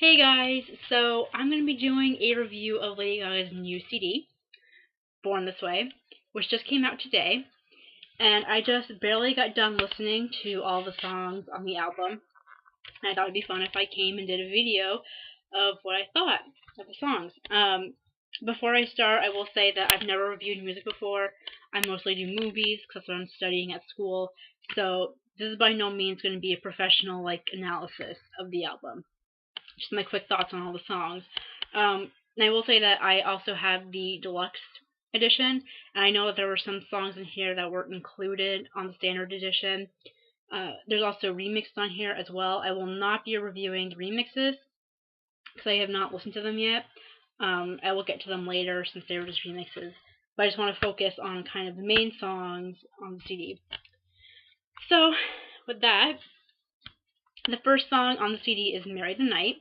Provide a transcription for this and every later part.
Hey guys, so I'm going to be doing a review of Lady Gaga's new CD, Born This Way, which just came out today, and I just barely got done listening to all the songs on the album, and I thought it'd be fun if I came and did a video of what I thought of the songs. Before I start, I will say that I've never reviewed music before. I mostly do movies because I'm studying at school, so this is by no means going to be a professional analysis of the album. Just my quick thoughts on all the songs. And I will say that I also have the deluxe edition, and I know that there were some songs in here that weren't included on the standard edition. There's also remixes on here as well. I will not be reviewing the remixes because I have not listened to them yet. I will get to them later since they were just remixes. But I just want to focus on kind of the main songs on the CD. So, with that, the first song on the CD is Marry the Night,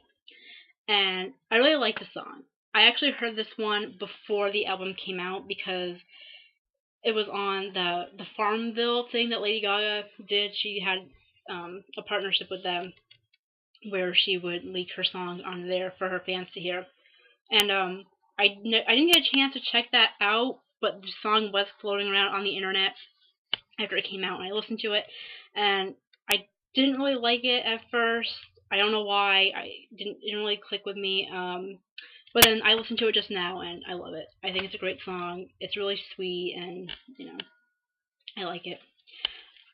and I really like the song. I actually heard this one before the album came out because it was on the Farmville thing that Lady Gaga did. She had a partnership with them where she would leak her songs on there for her fans to hear. And I didn't get a chance to check that out, but the song was floating around on the internet after it came out, and I listened to it, and I didn't really like it at first. I don't know why. It didn't really click with me. But then I listened to it just now, and I love it. I think it's a great song. It's really sweet, and I like it.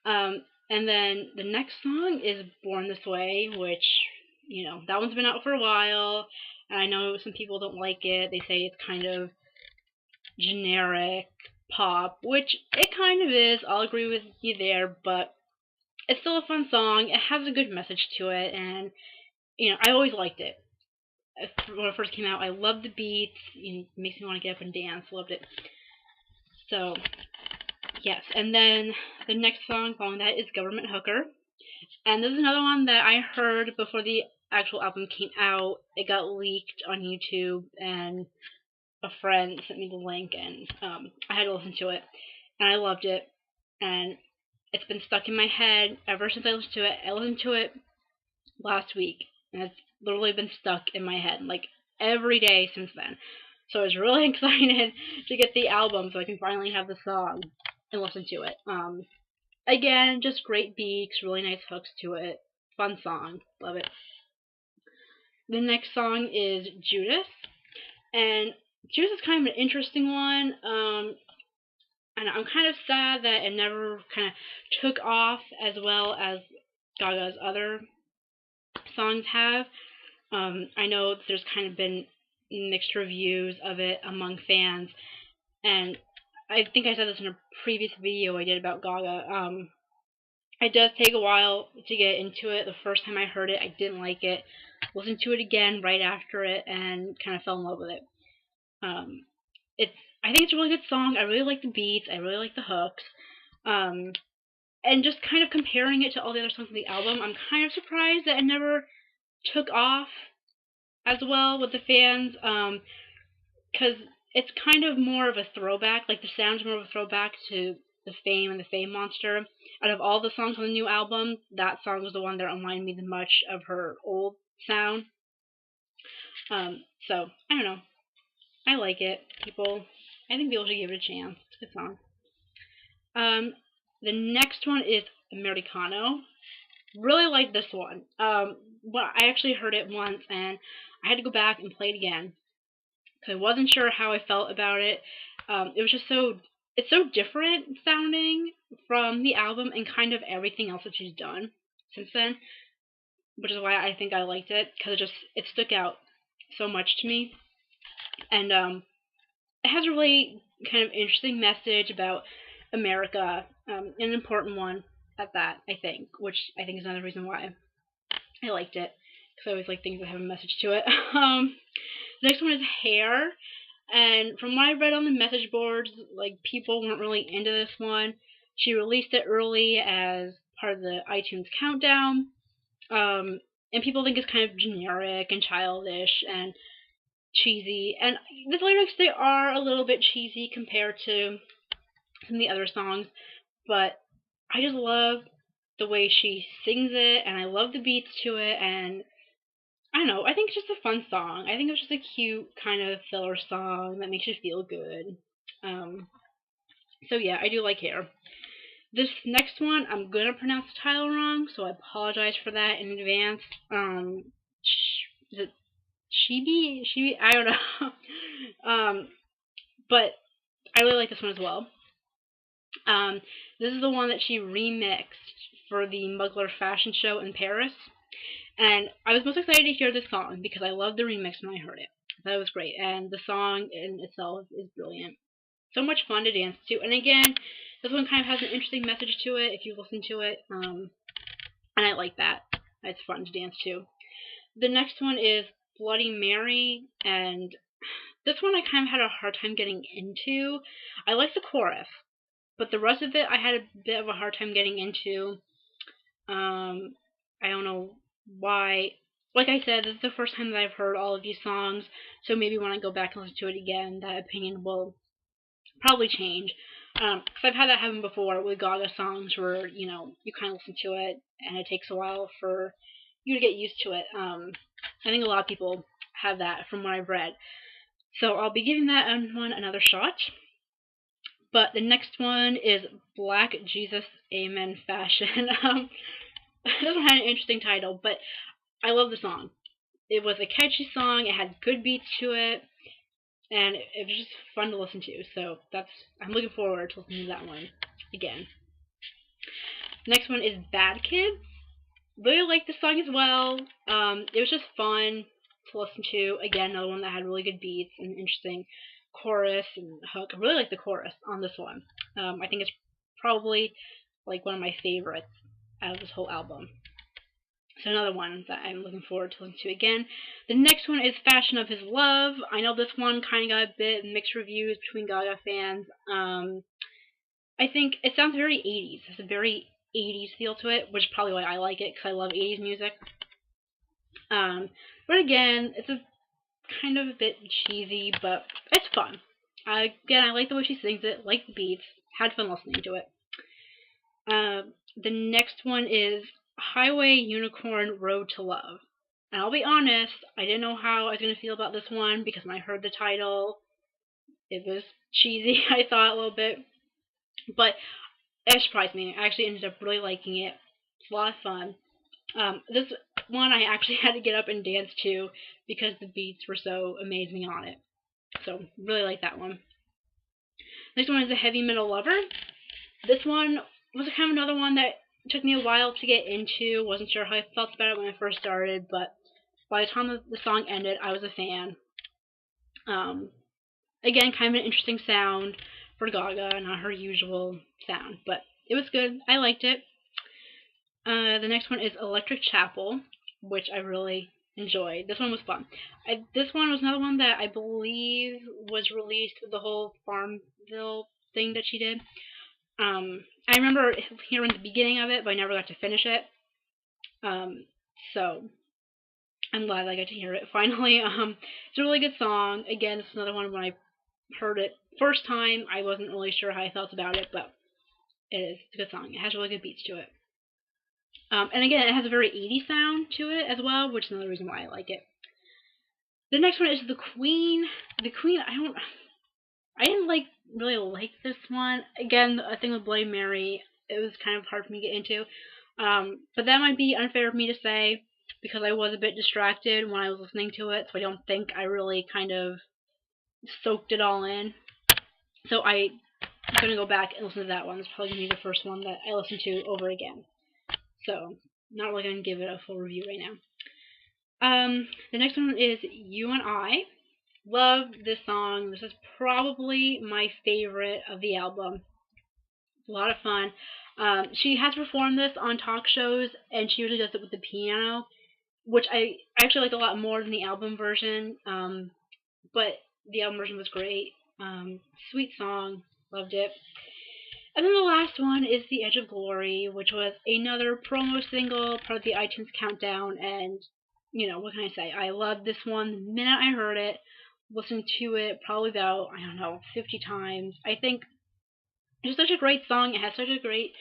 And then the next song is Born This Way, which that one's been out for a while, and I know some people don't like it. They say it's kind of generic pop, which it kind of is. I'll agree with you there, but it's still a fun song. It has a good message to it, and I always liked it. When it first came out, I loved the beats. It makes me want to get up and dance. Loved it. So, yes. And then the next song following that is Government Hooker. And this is another one that I heard before the actual album came out. It got leaked on YouTube, and a friend sent me the link, and I had to listen to it. And I loved it. And it's been stuck in my head ever since I listened to it. I listened to it last week, and it's literally been stuck in my head every day since then. So I was really excited to get the album so I can finally have the song and listen to it. Again, just great beats, really nice hooks to it. Fun song. Love it. The next song is Judas. And Judas is kind of an interesting one. And I'm kind of sad that it never kind of took off as well as Gaga's other songs have. I know there's kind of been mixed reviews of it among fans, and I think I said this in a previous video I did about Gaga. It does take a while to get into it. The first time I heard it, I didn't like it. Listened to it again right after it, and kind of fell in love with it. I think it's a really good song. I really like the beats. I really like the hooks. And just kind of comparing it to all the other songs on the album, I'm kind of surprised that it never took off as well with the fans, because it's kind of more of a throwback. The sound's more of a throwback to the Fame and the Fame Monster. Out of all the songs on the new album, that song was the one that reminded me the much of her old sound. So I don't know. I like it. I think people should give it a chance. It's a good song. The next one is Americano. Really like this one. I actually heard it once, and I had to go back and play it again because I wasn't sure how I felt about it. It was just it's so different sounding from the album and kind of everything else that she's done since then, which is why I think I liked it, because it stuck out so much to me. And it has a really kind of interesting message about America, an important one at that, I think, which I think is another reason why I liked it, because I always like things that have a message to it. The next one is Hair, and from what I read on the message boards, people weren't really into this one. She released it early as part of the iTunes countdown, and people think it's kind of generic and childish and cheesy, and the lyrics, they are a little bit cheesy compared to some of the other songs, but I just love the way she sings it, and I love the beats to it, and I don't don't know, I think it's just a fun song. I think it's just a cute kind of filler song that makes you feel good. So yeah, I do like Hair. This next one, I'm gonna pronounce the title wrong, so I apologize for that in advance. Is it Chibi? Chibi? I don't know. But I really like this one as well. This is the one that she remixed for the Mugler fashion show in Paris. And I was most excited to hear this song because I loved the remix when I heard it. That was great. And the song in itself is brilliant. So much fun to dance to. And again, this one kind of has an interesting message to it if you listen to it. And I like that. It's fun to dance to. The next one is Bloody Mary. And this one I kind of had a hard time getting into. I like the chorus, but the rest of it I had a bit of a hard time getting into. I don't know why. Like I said, this is the first time that I've heard all of these songs, so maybe when I go back and listen to it again, that opinion will probably change. Because I've had that happen before with Gaga songs where, you kind of listen to it, and it takes a while for you to get used to it. I think a lot of people have that from what I've read. So I'll be giving that one another shot. But the next one is Black Jesus Amen Fashion. This one had an interesting title, but I love the song. It was a catchy song, it had good beats to it, and it was just fun to listen to. So I'm looking forward to listening to that one again. Next one is Bad Kids. Really liked the song as well. It was just fun to listen to. Again, another one that had really good beats and interesting chorus and hook. I really like the chorus on this one. I think it's probably like one of my favorites out of this whole album. So another one that I'm looking forward to listening to again. The next one is Fashion of His Love. I know this one kind of got a bit mixed reviews between Gaga fans. I think it sounds very 80s. It's a very 80s feel to it, which is probably why I like it, because I love 80s music. But again, it's a kind of a bit cheesy, but it's fun. Again, I like the way she sings it, like the beats, had fun listening to it. The next one is Highway Unicorn Road to Love. And I'll be honest, I didn't know how I was going to feel about this one because when I heard the title, it was cheesy, I thought, a little bit. But it surprised me. I actually ended up really liking it. It's a lot of fun. This one I actually had to get up and dance to because the beats were so amazing on it. So, really like that one. Next one is A Heavy Metal Lover. This one was kind of another one that took me a while to get into. Wasn't sure how I felt about it when I first started, but by the time the song ended, I was a fan. Again, kind of an interesting sound for Gaga, not her usual sound, but it was good. I liked it. The next one is Electric Chapel, which I really enjoyed. This one was fun. This one was another one that I believe was released with the whole Farmville thing that she did. I remember hearing the beginning of it, but I never got to finish it. So I'm glad I got to hear it finally. It's a really good song. Again, it's another one when I heard it first time, I wasn't really sure how I felt about it, but it is. It's a good song. It has really good beats to it. And again, it has a very 80s sound to it as well, which is another reason why I like it. The next one is The Queen. The Queen, I didn't really like this one. Again, I think with Bloody Mary, it was kind of hard for me to get into. But that might be unfair of me to say because I was a bit distracted when I was listening to it, so I don't think I really kind of soaked it all in. So I'm going to go back and listen to that one. It's probably going to be the first one that I listen to over again. So, not really going to give it a full review right now. The next one is You and I. Love this song. This is probably my favorite of the album. It's a lot of fun. She has performed this on talk shows, and she usually does it with the piano, which I actually liked a lot more than the album version. But the album version was great. Sweet song. Loved it. And then the last one is The Edge of Glory, which was another promo single, part of the iTunes Countdown, and, what can I say? I loved this one the minute I heard it, listened to it probably about, 50 times. I think it's such a great song, it has such a great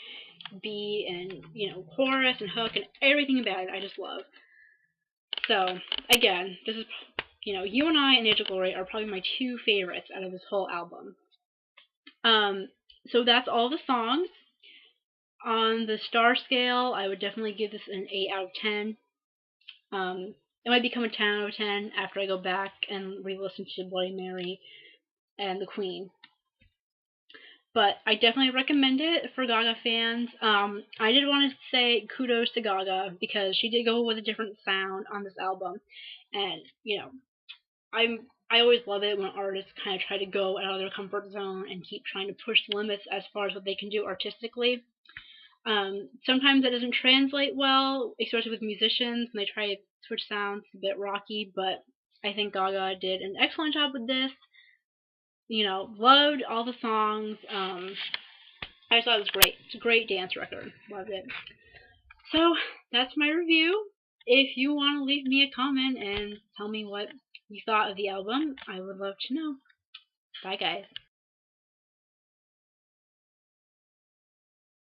beat, and, chorus and hook, and everything about it I just love. So, again, this is, You and I and Age of Glory are probably my two favorites out of this whole album. So that's all the songs. On the star scale, I would definitely give this an 8 out of 10. It might become a 10 out of 10 after I go back and re-listen to Bloody Mary and The Queen. But I definitely recommend it for Gaga fans. I did want to say kudos to Gaga because she did go with a different sound on this album. And, I always love it when artists kind of try to go out of their comfort zone and keep trying to push the limits as far as what they can do artistically. Sometimes that doesn't translate well, especially with musicians when they try to switch sounds. It's a bit rocky, but I think Gaga did an excellent job with this. Loved all the songs. I just thought it was great. It's a great dance record. Loved it. So that's my review. If you want to leave me a comment and tell me what you thought of the album, I would love to know. Bye, guys.